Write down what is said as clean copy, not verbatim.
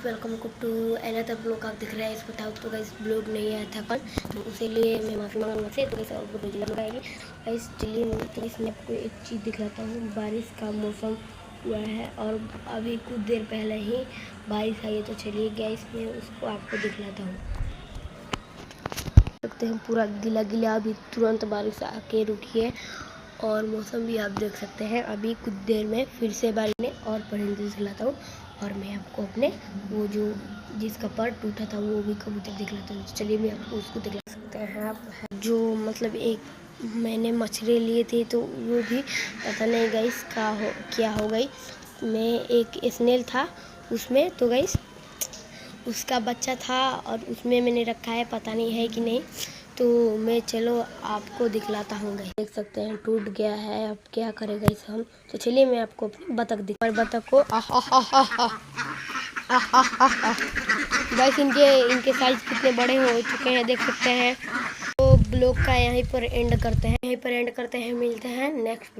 Welcome to another blog. आप दिख रहे हैं इसको बताओ तो गाइस ब्लॉग नहीं आया था कल, तो उसी लिए मैं माफ़ी मांगूंगा से। तो गाइस आपको ब्लॉग आएगी गाइस। चलिए तो गाइस मैं आपको एक चीज़ दिखलाता हूँ। बारिश का मौसम हुआ है और अभी कुछ देर पहले ही बारिश आई है, तो चलिए गाइस मैं उसको आपको दिखलाता हूँ। देखते हैं पूरा गीला गीला, अभी तुरंत बारिश आके रुकी है और मौसम भी आप देख सकते हैं। अभी कुछ देर में फिर से बारिश ने और परिंदे दिखलाता हूँ और मैं आपको अपने वो जो जिसका पर टूटा था वो भी कबूतर दिखलाता हूँ। चलिए मैं आपको उसको दिखला सकते हैं आप। जो मतलब एक मैंने मछली लिए थे तो वो भी पता नहीं गाइस क्या हो गई। मैं एक स्नेल था उसमें, तो गाइस उसका बच्चा था और उसमें मैंने रखा है, पता नहीं है कि नहीं। तो मैं चलो आपको दिखलाता हूँ। देख सकते हैं टूट गया है, अब क्या करेगा इस हम। तो चलिए मैं आपको अपनी बतख और बतख को गाइस इनके साइज कितने बड़े हो चुके हैं देख सकते हैं। तो ब्लॉग का यहीं पर एंड करते हैं, मिलते हैं नेक्स्ट।